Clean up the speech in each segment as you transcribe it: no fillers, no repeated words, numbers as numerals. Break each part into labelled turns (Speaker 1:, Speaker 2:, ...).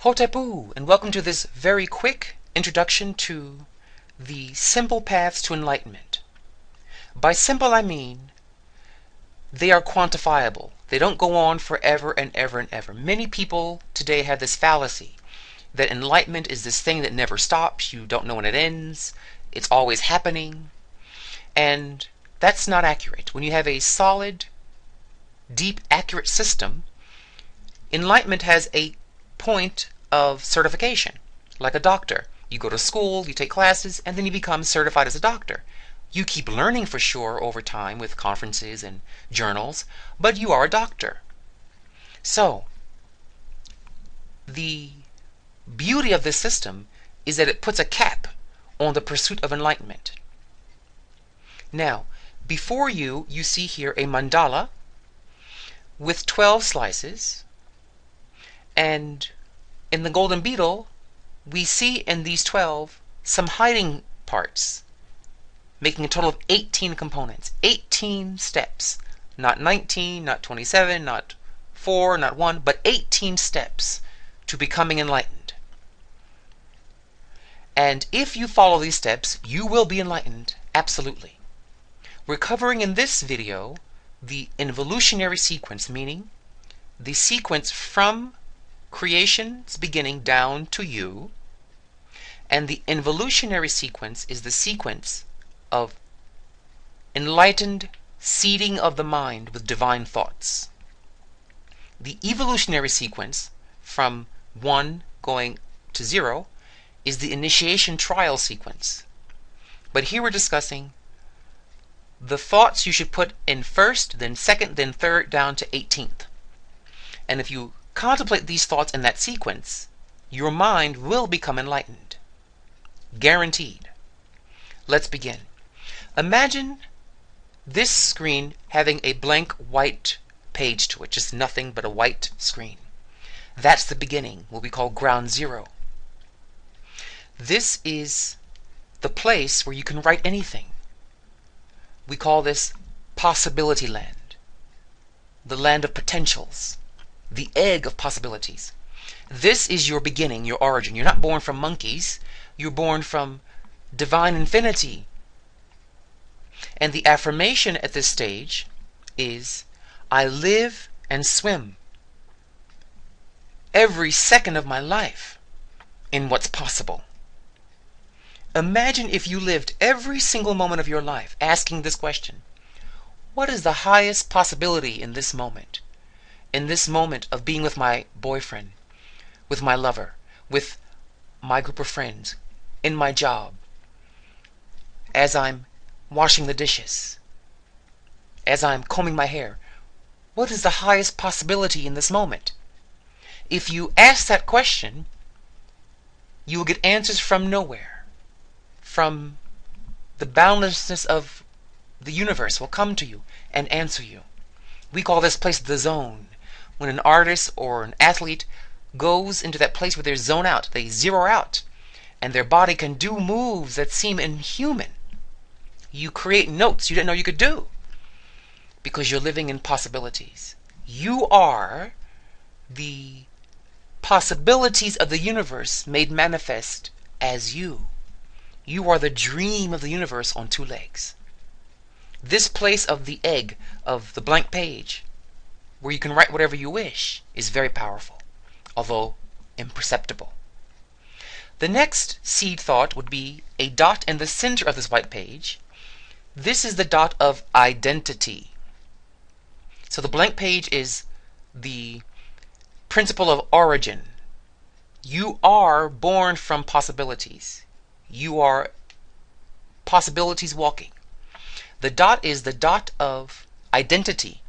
Speaker 1: Hotepu, and welcome to this very quick introduction to the simple paths to enlightenment. By simple, I mean they are quantifiable. They don't go on forever and ever and ever. Many people today have this fallacy that enlightenment is this thing that never stops. You don't know when it ends. It's always happening. And that's not accurate. When you have a solid, deep, accurate system, enlightenment has a point of certification. Like a doctor. You go to school, you take classes, and then you become certified as a doctor. You keep learning for sure over time with conferences and journals, but you are a doctor. So, the beauty of this system is that it puts a cap on the pursuit of enlightenment. Now, before you see here a mandala with 12 slices, and in the golden beetle, we see in these 12 some hiding parts, making a total of 18 components, 18 steps, not 19, not 27, not 4, not 1, but 18 steps to becoming enlightened. And if you follow these steps, you will be enlightened, absolutely. We're covering in this video the involutionary sequence, meaning the sequence from creation's beginning down to you, and the involutionary sequence is the sequence of enlightened seeding of the mind with divine thoughts. The evolutionary sequence from 1 going to 0 is the initiation trial sequence. But here we're discussing the thoughts you should put in first, then second, then third, down to 18th. And if you contemplate these thoughts in that sequence, your mind will become enlightened. Guaranteed. Let's begin. Imagine this screen having a blank white page to it, just nothing but a white screen. That's the beginning, what we call ground zero. This is the place where you can write anything. We call this possibility land, the land of potentials, the egg of possibilities. This is your beginning, your origin. You're not born from monkeys. You're born from divine infinity. And the affirmation at this stage is, I live and swim every second of my life in what's possible. Imagine if you lived every single moment of your life asking this question: what is the highest possibility in this moment? In this moment of being with my boyfriend, with my lover, with my group of friends, in my job, as I'm washing the dishes, as I'm combing my hair. What is the highest possibility in this moment? If you ask that question, you will get answers from nowhere. From the boundlessness of the universe will come to you and answer you. We call this place the zone. When an artist or an athlete goes into that place where they zone out, they zero out, and their body can do moves that seem inhuman. You create notes you didn't know you could do because you're living in possibilities. You are the possibilities of the universe made manifest as you. You are the dream of the universe on 2 legs. This place of the egg, of the blank page, where you can write whatever you wish, is very powerful, although imperceptible. The next seed thought would be a dot in the center of this white page. This is the dot of identity. So the blank page is the principle of origin. You are born from possibilities. You are possibilities walking. The dot is the dot of identity,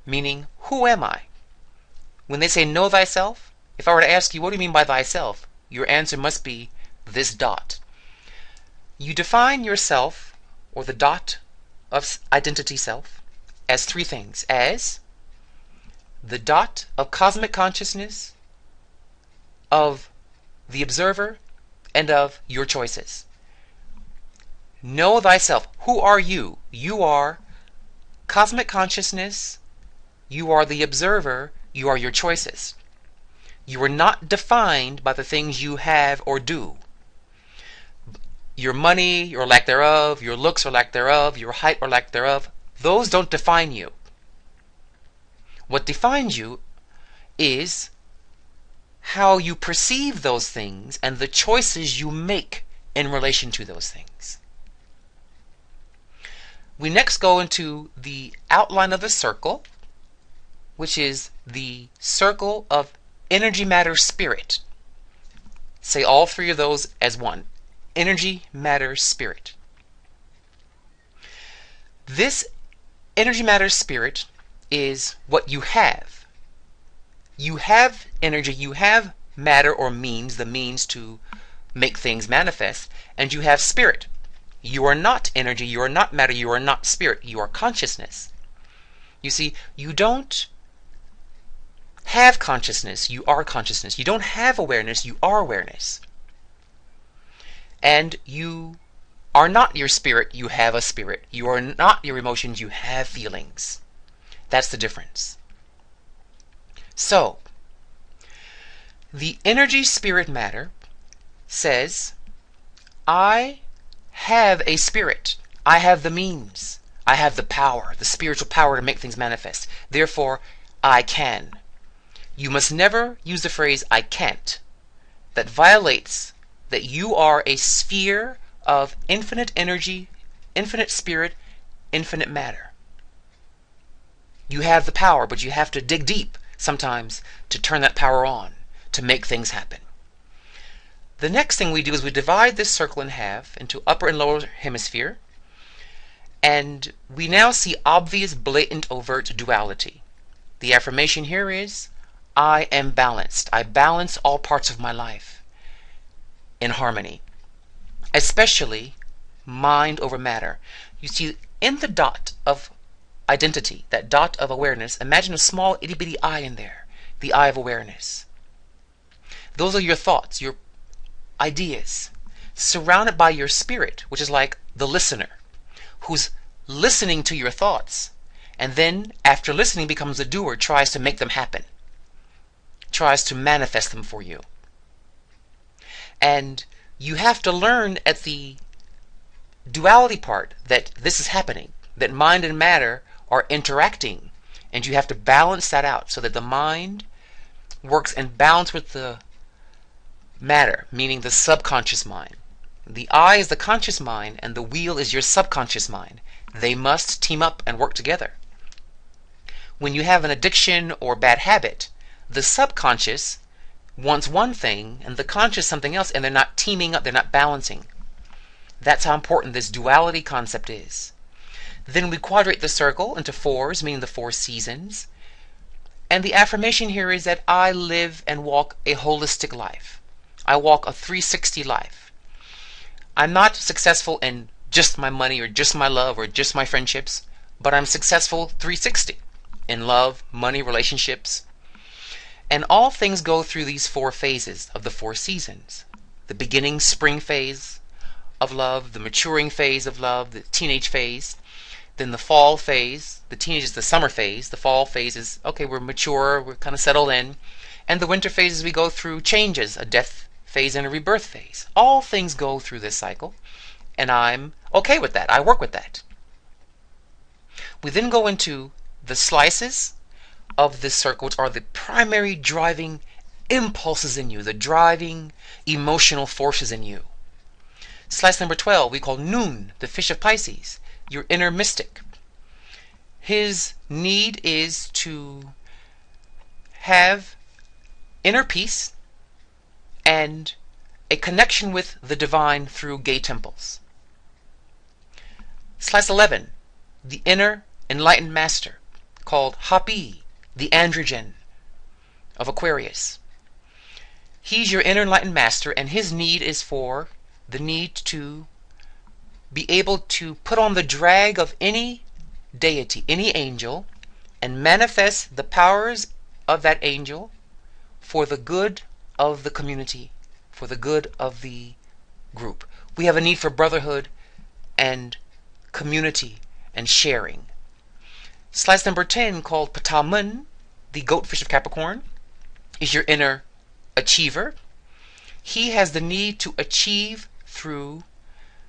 Speaker 1: meaning, who am I? When they say know thyself, if I were to ask you, what do you mean by thyself? Your answer must be this dot. You define yourself, or the dot of identity self, as 3 things: as the dot of cosmic consciousness, of the observer, and of your choices. Know thyself. Who are you? You are cosmic consciousness. You are the observer. You are your choices. You are not defined by the things you have or do. Your money or lack thereof, your looks or lack thereof, your height or lack thereof, those don't define you. What defines you is how you perceive those things and the choices you make in relation to those things. We next go into the outline of the circle, which is the circle of energy, matter, spirit. Say all three of those as one. Energy, matter, spirit. This energy, matter, spirit is what you have. You have energy, you have matter or means, the means to make things manifest, and you have spirit. You are not energy, you are not matter, you are not spirit, you are consciousness. You see, you don't have consciousness, you are consciousness. You don't have awareness, you are awareness. And you are not your spirit, you have a spirit. You are not your emotions, you have feelings. That's the difference. So, the energy, spirit, matter says, I have a spirit. I have the means. I have the power, the spiritual power to make things manifest. Therefore, I can. You must never use the phrase, I can't. That violates that you are a sphere of infinite energy, infinite spirit, infinite matter. You have the power, but you have to dig deep sometimes to turn that power on, to make things happen. The next thing we do is we divide this circle in half into upper and lower hemisphere, and we now see obvious, blatant, overt duality. The affirmation here is, I am balanced. I balance all parts of my life in harmony, especially mind over matter. You see, in the dot of identity, that dot of awareness, imagine a small itty bitty eye in there, the eye of awareness. Those are your thoughts, your ideas, surrounded by your spirit, which is like the listener, who's listening to your thoughts, and then after listening becomes a doer, tries to make them happen, tries to manifest them for you. And you have to learn at the duality part that this is happening, that mind and matter are interacting, and you have to balance that out so that the mind works in balance with the matter, meaning the subconscious mind. The I is the conscious mind and the wheel is your subconscious mind. They must team up and work together. When you have an addiction or bad habit, the subconscious wants one thing and the conscious something else, and they're not teaming up, they're not balancing. That's how important this duality concept is. Then we quadrate the circle into fours, meaning the 4 seasons. And the affirmation here is that I live and walk a holistic life. I walk a 360 life. I'm not successful in just my money or just my love or just my friendships, but I'm successful 360 in love, money, relationships. And all things go through these 4 phases of the 4 seasons. The beginning spring phase of love, the maturing phase of love, the teenage phase, then the fall phase. The teenage is the summer phase. The fall phase is, okay, we're mature, we're kind of settled in. And the winter phase is we go through changes, a death phase and a rebirth phase. All things go through this cycle, and I'm okay with that. I work with that. We then go into the slices of this circle, which are the primary driving impulses in you, the driving emotional forces in you. Slice number 12 we call Noon, the fish of Pisces, your inner mystic. His need is to have inner peace and a connection with the divine through gay temples. Slice 11, the inner enlightened master, called Hapi, the androgen of Aquarius. He's your inner enlightened master, and his need is for the need to be able to put on the drag of any deity, any angel, and manifest the powers of that angel for the good of the community, for the good of the group. We have a need for brotherhood and community and sharing. Slice number 10, called Patamun, the goatfish of Capricorn, is your inner achiever. He has the need to achieve through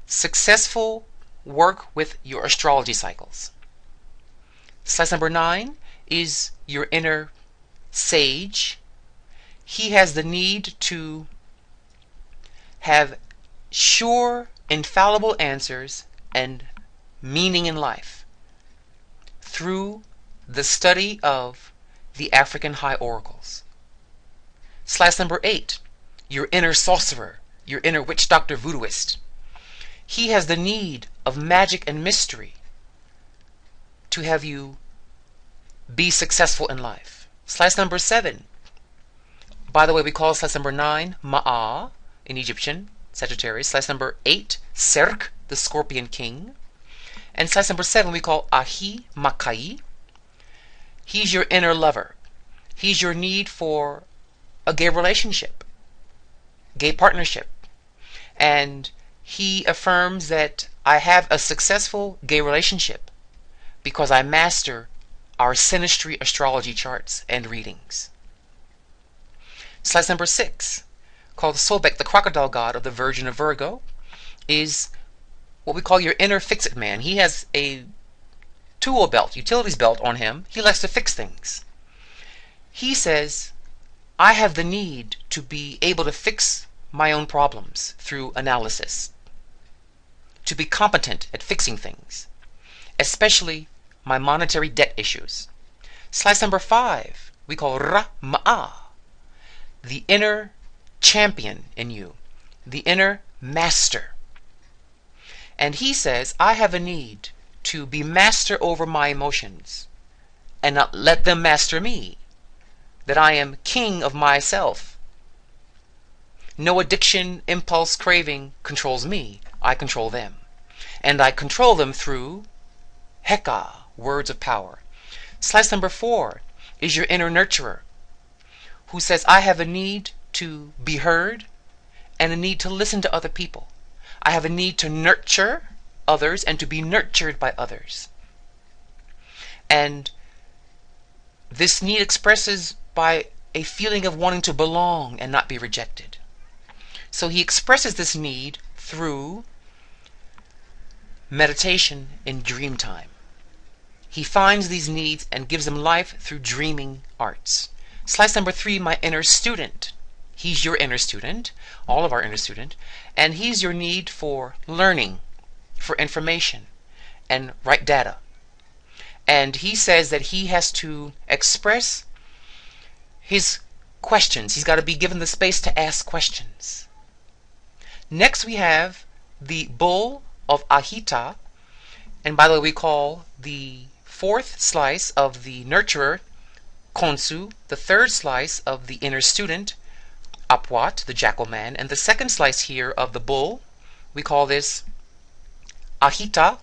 Speaker 1: successful work with your astrology cycles. Slice number 9 is your inner sage. He has the need to have sure, infallible answers and meaning in life through the study of the African high oracles. Slice number 8, your inner sorcerer, your inner witch doctor voodooist. He has the need of magic and mystery to have you be successful in life. Slice number 7, by the way, we call slice number 9 Ma'a in Egyptian, Sagittarius. Slice number 8, Serk, the Scorpion King. And slice number 7 we call Ahi Makai. He's your inner lover. He's your need for a gay relationship, gay partnership. And he affirms that I have a successful gay relationship because I master our synastry astrology charts and readings. Slice number 6, called Sobek, the crocodile god of the Virgin of Virgo, is what we call your inner fix-it man. He has a tool belt, utilities belt on him. He likes to fix things. He says, I have the need to be able to fix my own problems through analysis, to be competent at fixing things, especially my monetary debt issues. Slice number 5 we call Ra-Ma'a, the inner champion in you, the inner master. And he says, I have a need to be master over my emotions and not let them master me, that I am king of myself. No addiction, impulse, craving controls me. I control them. And I control them through Heka, words of power. Slice number 4 is your inner nurturer, who says, I have a need to be heard and a need to listen to other people. I have a need to nurture others and to be nurtured by others. And this need expresses by a feeling of wanting to belong and not be rejected. So he expresses this need through meditation in dream time. He finds these needs and gives them life through dreaming arts. Slice number 3, my inner student. He's your inner student, all of our inner student, and he's your need for learning, for information, and right data. And he says that he has to express his questions. He's got to be given the space to ask questions. Next we have the bull of Ahita, and by the way we call the 4th slice of the nurturer Khonsu, the 3rd slice of the inner student Apwat, the jackal man, and the 2nd slice here of the bull, we call this Ahita,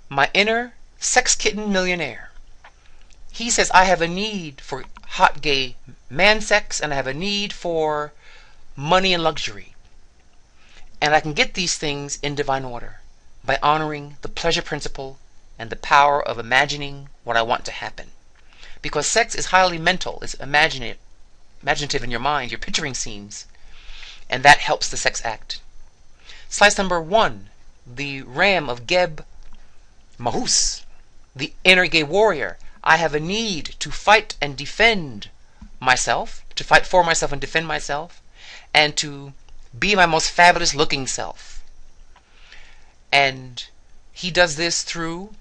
Speaker 1: my inner sex kitten millionaire. He says, I have a need for hot gay man sex, and I have a need for money and luxury. And I can get these things in divine order by honoring the pleasure principle and the power of imagining what I want to happen. Because sex is highly mental, it's imaginative in your mind, you're picturing scenes, and that helps the sex act. Slice number 1, the ram of Geb Mahus, the inner gay warrior. I have a need to fight and defend myself, to fight for myself and defend myself, and to be my most fabulous looking self. And he does this through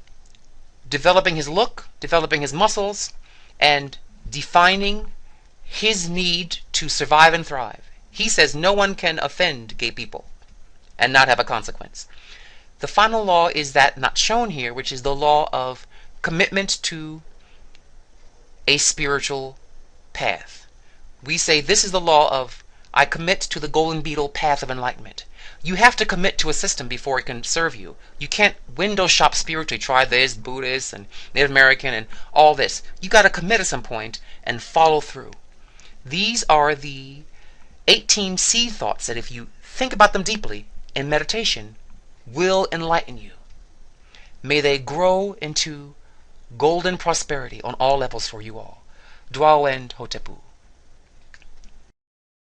Speaker 1: developing his look, developing his muscles, and defining his need to survive and thrive. He says no one can offend gay people and not have a consequence. The final law is that not shown here, which is the law of commitment to a spiritual path. We say this is the law of I commit to the golden beetle path of enlightenment. You have to commit to a system before it can serve you. You can't window shop spiritually, try this, Buddhist and Native American and all this. You got to commit at some point and follow through. These are the 18 seed thoughts that if you think about them deeply in meditation will enlighten you. May they grow into golden prosperity on all levels for you all. Dwawend Hotepu.